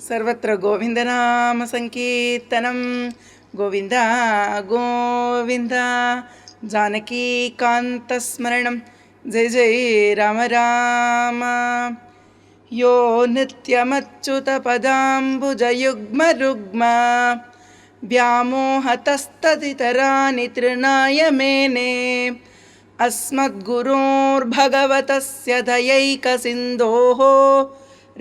सर्वत्र गोविन्दनामसङ्कीर्तनं गोविन्द गोविन्द जानकीकान्तस्मरणं जय जय राम राम। यो नित्यमच्युतपदाम्बुजयुग्मरुग्म व्यामोहतस्तदितराणि तृणाय मेने अस्मद्गुरोर्भगवतस्य दयैकसिन्धोः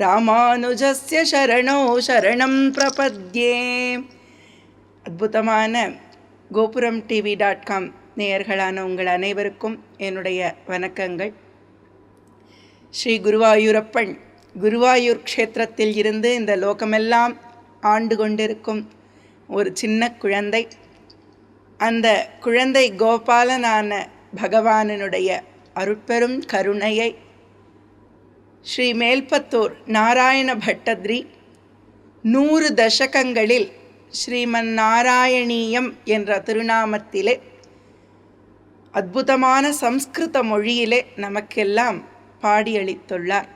ராமானுஜஸ்ய சரணோ சரணம் பிரபத்யே. அற்புதமான கோபுரம் டிவி.com நேயர்களான உங்கள் அனைவருக்கும் என்னுடைய வணக்கங்கள். ஸ்ரீ குருவாயூரப்பன் குருவாயூர் க்ஷேத்திரத்தில் இருந்து இந்த லோகமெல்லாம் ஆண்டு கொண்டிருக்கும் ஒரு சின்ன குழந்தை. அந்த குழந்தை கோபாலனான பகவானுடைய அருட்பெரும் கருணையை ஸ்ரீ மேல்பத்தூர் நாராயண பட்டத்ரி 100 தசகங்களில் ஸ்ரீமன் நாராயணீயம் என்ற திருநாமத்திலே அற்புதமான சம்ஸ்கிருத மொழியிலே நமக்கெல்லாம் பாடியளித்துள்ளார்.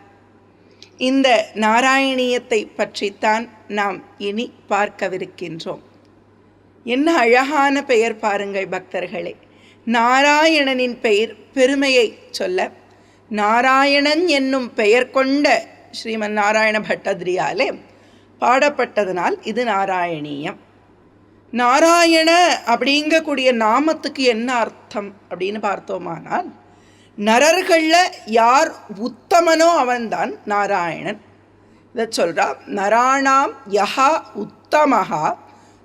இந்த நாராயணீயத்தை பற்றித்தான் நாம் இனி பார்க்கவிருக்கின்றோம். என்ன அழகான பெயர் பாருங்கள் பக்தர்களே. நாராயணனின் பெருமையை சொல்ல நாராயணன் என்னும் பெயர் கொண்ட ஸ்ரீமன் நாராயண பட்டத்ரியாலே பாடப்பட்டதனால் இது நாராயணீயம். நாராயண அப்படிங்கக்கூடிய நாமத்துக்கு என்ன அர்த்தம் அப்படின்னு பார்த்தோமானால், நரர்களில் யார் உத்தமனோ அவன்தான் நாராயணன். இதை சொல்றா, நராணாம் யஹா உத்தமஹா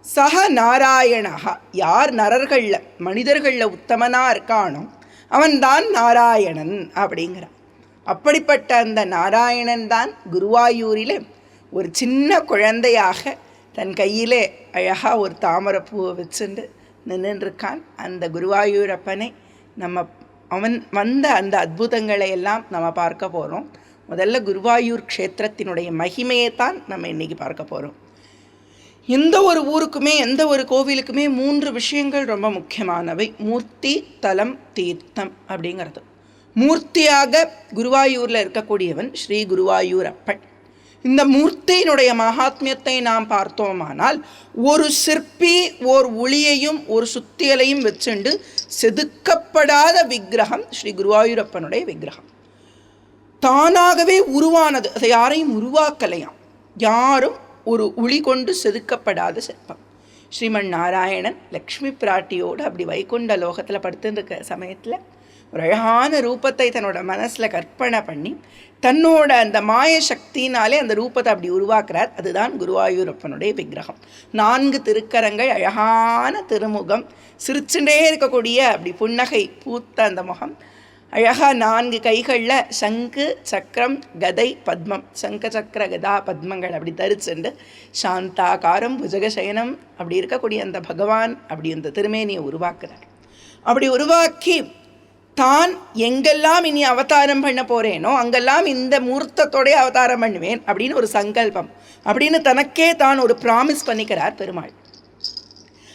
சஹ நாராயணஹா. யார் நரர்களில் மனிதர்களில் உத்தமனாக இருக்கானோ அவன்தான் நாராயணன் அப்படிங்கிறான். அப்படிப்பட்ட அந்த நாராயணன் தான் குருவாயூரிலே ஒரு சின்ன குழந்தையாக தன் கையிலே அழகாக ஒரு தாமரைப்பூவை வச்சுட்டு நின்றுருக்கான். அந்த குருவாயூரப்பனை அவன் வந்த அந்த அற்புதங்களை எல்லாம் நம்ம பார்க்க போகிறோம். முதல்ல குருவாயூர் க்ஷேத்திரத்தினுடைய மகிமையை தான் நம்ம இன்றைக்கி பார்க்க போகிறோம். எந்த ஒரு ஊருக்குமே எந்த ஒரு கோவிலுக்குமே 3 விஷயங்கள் ரொம்ப முக்கியமானவை. மூர்த்தி, தலம், தீர்த்தம் அப்படிங்கிறது. மூர்த்தியாக குருவாயூரில் இருக்கக்கூடியவன் ஸ்ரீ குருவாயூரப்பன். இந்த மூர்த்தியினுடைய மகாத்மியத்தை நாம் பார்த்தோமானால், ஒரு சிற்பி ஓர் ஒளியையும் ஒரு சுத்தியலையும் வச்சுண்டு செதுக்கப்படாத விக்கிரகம் ஸ்ரீ குருவாயூரப்பனுடைய விக்கிரகம். தானாகவே உருவானது, அதை யாரையும் உருவாக்கலையாம். யாரும் ஒரு ஒளி கொண்டு செதுக்கப்படாத சிற்பம். ஸ்ரீமன் நாராயணன் லக்ஷ்மி பிராட்டியோடு அப்படி வைகுண்ட லோகத்தில் படுத்துருக்க சமயத்தில் ஒரு அழகான ரூபத்தை தன்னோட மனசில் கற்பனை பண்ணி தன்னோட அந்த மாய சக்தினாலே அந்த ரூபத்தை அப்படி உருவாக்குறார். அதுதான் குருவாயூரப்பனுடைய விக்கிரகம். 4 திருக்கரங்கள், அழகான திருமுகம், சிரிச்சுட்டே இருக்கக்கூடிய அப்படி புன்னகை பூத்த அந்த முகம், அழகாக 4 கைகளில் சங்கு சக்கரம் கதை பத்மம், சங்க சக்கர கதா பத்மங்கள் அப்படி தரிச்சுண்டு சாந்தாகாரம் புஜகசயனம் அப்படி இருக்கக்கூடிய அந்த பகவான் அப்படி அந்த திருமேனியை உருவாக்குறார். அப்படி உருவாக்கி தான் எங்கெல்லாம் இனி அவதாரம் பண்ண போகிறேனோ அங்கெல்லாம் இந்த மூர்த்தத்தோடைய அவதாரம் பண்ணுவேன் அப்படின்னு ஒரு சங்கல்பம், அப்படின்னு தனக்கே தான் ஒரு ப்ராமிஸ் பண்ணிக்கிறார் பெருமாள்.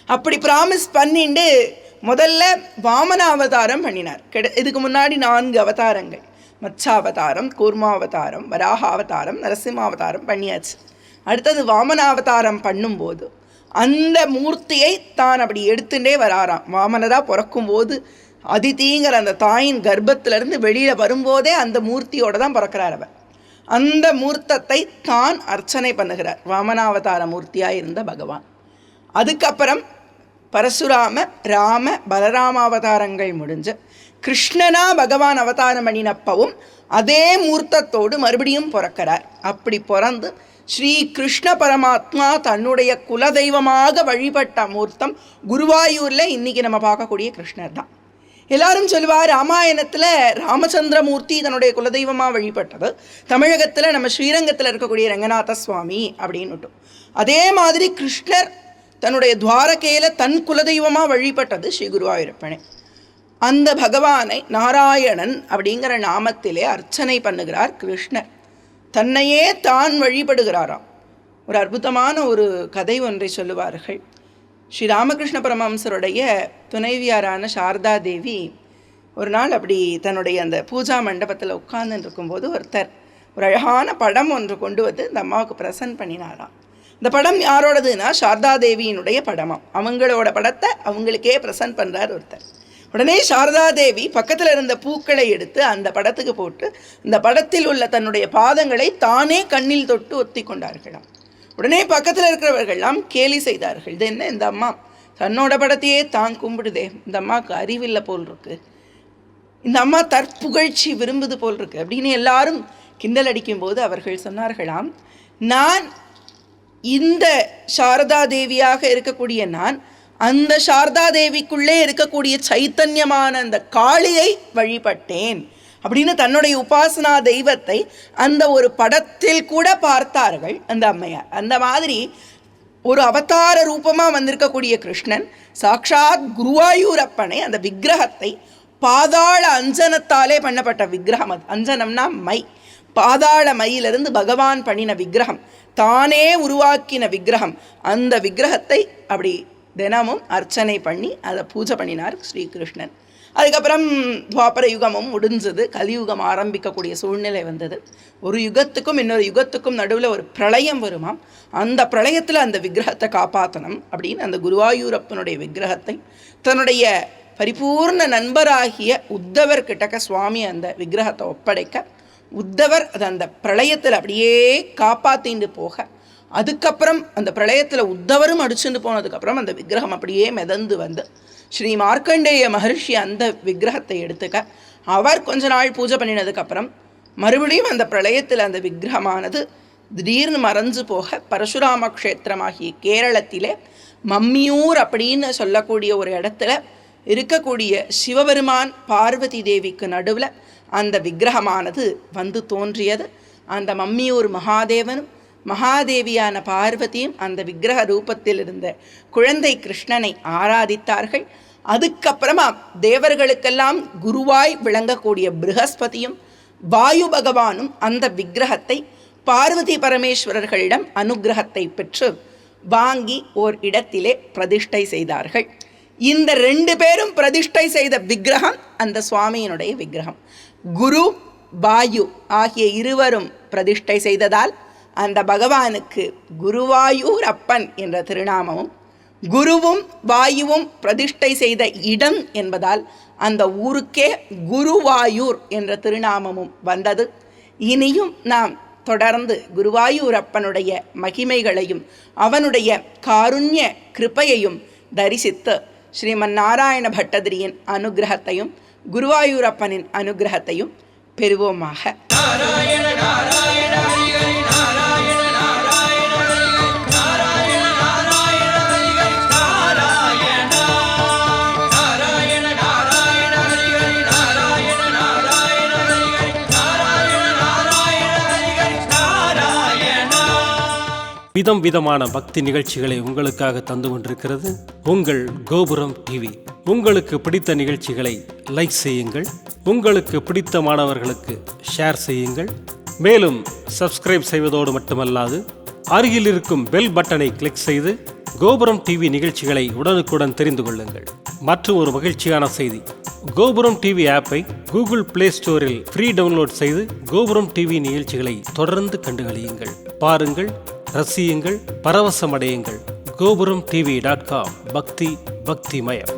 அப்படி ப்ராமிஸ் பண்ணிட்டு முதல்ல வாமன அவதாரம் பண்ணினார். இதுக்கு முன்னாடி 4 அவதாரங்கள், மத்ஸ்யாவதாரம், கூர்மாவதாரம், வராகாவதாரம், நரசிம்மாவதாரம் பண்ணியாச்சு. அடுத்தது வாமனாவதாரம் பண்ணும்போது அந்த மூர்த்தியை தான் அப்படி எடுத்துட்டே வராராம். வாமனராக பிறக்கும்போது அதிதிங்கிற அந்த தாயின் கர்ப்பத்திலிருந்து வெளியில் வரும்போதே அந்த மூர்த்தியோடு தான் பிறக்கிறார் அவர். அந்த மூர்த்தத்தை தான் அர்ச்சனை பண்ணுகிறார், வாமனாவதார மூர்த்தியாக இருந்த பகவான். அதுக்கப்புறம் பரசுராம ராம பலராம அவதாரங்கள் முடிஞ்சு கிருஷ்ணனா பகவான் அவதாரம் பண்ணினப்பவும் அதே மூர்த்தத்தோடு மறுபடியும் பிறக்கிறார். அப்படி பிறந்து ஸ்ரீ கிருஷ்ண பரமாத்மா தன்னுடைய குலதெய்வமாக வழிபட்ட மூர்த்தம் குருவாயூரில் இன்றைக்கி நம்ம பார்க்கக்கூடிய கிருஷ்ணர் தான். எல்லாரும் சொல்லுவார், ராமாயணத்தில் ராமச்சந்திரமூர்த்தி தன்னுடைய குலதெய்வமாக வழிபட்டது, தமிழகத்தில் நம்ம ஸ்ரீரங்கத்தில் இருக்கக்கூடிய ரங்கநாத சுவாமி அப்படின்னுட்டும். அதே மாதிரி கிருஷ்ணர் தன்னுடைய துவாரகையில் தன் குலதெய்வமாக வழிபட்டது ஸ்ரீ குருவாயூரப்பனே. அந்த பகவானை நாராயணன் அப்படிங்கிற நாமத்திலே அர்ச்சனை பண்ணுகிறார் கிருஷ்ணர். தன்னையே தான் வழிபடுகிறாராம். ஒரு அற்புதமான ஒரு கதை ஒன்றை சொல்லுவார்கள். ஸ்ரீ ராமகிருஷ்ண பரமஹம்சருடைய துணைவியாரான சாரதா தேவி ஒரு நாள் அப்படி தன்னுடைய அந்த பூஜா மண்டபத்தில் உட்கார்ந்துட்டு இருக்கும்போது ஒருத்தர் ஒரு அழகான படம் ஒன்று கொண்டு வந்து இந்த அம்மாவுக்கு ப்ரெசன்ட் பண்ணினாராம். இந்த படம் யாரோடதுன்னா சாரதா தேவியினுடைய படமாம். அவங்களோட படத்தை அவங்களுக்கே ப்ரெசன்ட் பண்ணுறார் ஒருத்தர். உடனே சாரதா தேவி பக்கத்தில் இருந்த பூக்களை எடுத்து அந்த படத்துக்கு போட்டு இந்த படத்தில் உள்ள தன்னுடைய பாதங்களை தானே கண்ணில் தொட்டு ஒத்தி கொண்டார்களாம். உடனே பக்கத்தில் இருக்கிறவர்கள்லாம் கேலி செய்தார்கள். இது என்ன, இந்த அம்மா தன்னோட படத்தையே தான் கும்பிடுதே, இந்த அம்மாவுக்கு அறிவில்லை போல் இருக்கு, இந்த அம்மா தற்புகழ்ச்சி விரும்புது போல் இருக்கு அப்படின்னு எல்லாரும் கிண்டல் அடிக்கும்போது அவர்கள் சொன்னார்களாம், நான் இந்த சாரதா தேவியாக இருக்கக்கூடிய நான் அந்த சாரதா தேவிக்குள்ளே இருக்கக்கூடிய சைத்தன்யமான அந்த காளியை வழிபட்டேன் அப்படின்னு தன்னுடைய உபாசனா தெய்வத்தை அந்த ஒரு படத்தில் கூட பார்த்தார்கள் அந்த அம்மையார். அந்த மாதிரி ஒரு அவதார ரூபமாக வந்திருக்கக்கூடிய கிருஷ்ணன் சாக்ஷாத் குருவாயூரப்பனை, அந்த விக்கிரகத்தை பாதாள அஞ்சனத்தாலே பண்ணப்பட்ட விக்கிரகம். அது அஞ்சனம்னா மை, பாதாள மையிலிருந்து பகவான் பண்ணின விக்கிரகம், தானே உருவாக்கின விக்கிரகம். அந்த விக்கிரகத்தை அப்படி தினமும் அர்ச்சனை பண்ணி அதை பூஜை பண்ணினார் ஸ்ரீகிருஷ்ணன். அதுக்கப்புறம் துவாபர யுகமும் முடிஞ்சது, கலியுகம் ஆரம்பிக்கக்கூடிய சூழ்நிலை வந்தது. ஒரு யுகத்துக்கும் இன்னொரு யுகத்துக்கும் நடுவில் ஒரு பிரளயம் வருமாம். அந்த பிரளயத்தில் அந்த விக்கிரகத்தை காப்பாற்றணும் அப்படின்னு அந்த குருவாயூரப்பனுடைய விக்கிரகத்தை தன்னுடைய பரிபூர்ண நண்பராகிய உத்தவர் கிட்டக்க சுவாமி அந்த விக்கிரகத்தை ஒப்படைக்க, உத்தவர் அதை அந்த பிரளயத்தில் அப்படியே காப்பாற்றிட்டு போக, அதுக்கப்புறம் அந்த பிரளயத்தில் உத்தவரும் அடிச்சுட்டு போனதுக்கப்புறம் அந்த விக்கிரகம் அப்படியே மிதந்து வந்து ஸ்ரீ மார்க்கண்டேய மகர்ஷி அந்த விக்கிரகத்தை எடுத்துக்க, அவர் கொஞ்ச நாள் பூஜை பண்ணினதுக்கப்புறம் மறுபடியும் அந்த பிரளயத்தில் அந்த விக்கிரகமானது திடீர்னு மறைஞ்சு போக, பரசுராம க்ஷேத்திரமாகிய கேரளத்திலே மம்மியூர் அப்படின்னு சொல்லக்கூடிய ஒரு இடத்துல இருக்கக்கூடிய சிவபெருமான் பார்வதி தேவிக்கு நடுவில் அந்த விக்கிரகமானது வந்து தோன்றியது. அந்த மம்மியூர் மகாதேவனும் மகாதேவியான பார்வதியும் அந்த விக்கிரக ரூபத்தில் இருந்த குழந்தை கிருஷ்ணனை ஆராதித்தார்கள். அதுக்கப்புறமா தேவர்களுக்கெல்லாம் குருவாய் விளங்கக்கூடிய ப்ரஹஸ்பதியும் வாயு பகவானும் அந்த விக்கிரகத்தை பார்வதி பரமேஸ்வரர்களிடம் அனுகிரகத்தை பெற்று வாங்கி ஓர் இடத்திலே பிரதிஷ்டை செய்தார்கள். இந்த 2 பேரும் பிரதிஷ்டை செய்த விக்கிரகம் அந்த சுவாமியினுடைய விக்கிரகம். குரு வாயு ஆகிய இருவரும் பிரதிஷ்டை செய்ததால் அந்த பகவானுக்கு குருவாயூர் அப்பன் என்ற திருநாமமும், குருவும் வாயுவும் பிரதிஷ்டை செய்த இடம் என்பதால் அந்த ஊருக்கே குருவாயூர் என்ற திருநாமமும் வந்தது. இனியும் நாம் தொடர்ந்து குருவாயூரப்பனுடைய மகிமைகளையும் அவனுடைய காருண்ய கிருபையையும் தரிசித்து ஸ்ரீமன் நாராயண பட்டதிரியின் அனுகிரகத்தையும் குருவாயூரப்பனின் அனுகிரகத்தையும் பெறுவோமாக. நாராயண நாராயண ஹரிஹரி நாராயண நாராயண ஹரிஹரி நாராயண நாராயண ஹரிஹரி நாராயண நாராயண நாராயண ஹரிஹரி நாராயண நாராயண ஹரிஹரி நாராயண நாராயண ஹரிஹரி நாராயண. விதம் விதமான பக்தி நிகழ்ச்சிகளை உங்களுக்காக தந்து கொண்டிருக்கிறது உங்கள் கோபுரம் டிவி. உங்களுக்கு பிடித்த நிகழ்ச்சிகளை லைக் செய்யுங்கள், உங்களுக்கு பிடித்த மாணவர்களுக்கு ஷேர் செய்யுங்கள். மேலும் சப்ஸ்கிரைப் செய்வதோடு மட்டுமல்லாது அருகில் இருக்கும் பெல் பட்டனை கிளிக் செய்து கோபுரம் டிவி நிகழ்ச்சிகளை உடனுக்குடன் தெரிந்து கொள்ளுங்கள். மற்றும் ஒரு மகிழ்ச்சியான செய்தி, கோபுரம் டிவி ஆப்பை கூகுள் பிளே ஸ்டோரில் ஃப்ரீ டவுன்லோட் செய்து கோபுரம் டிவி நிகழ்ச்சிகளை தொடர்ந்து கண்டுகளியுங்கள், பாருங்கள், ரசியுங்கள், பரவசமடையுங்கள். gopuramtv.com பக்தி பக்திமயம்.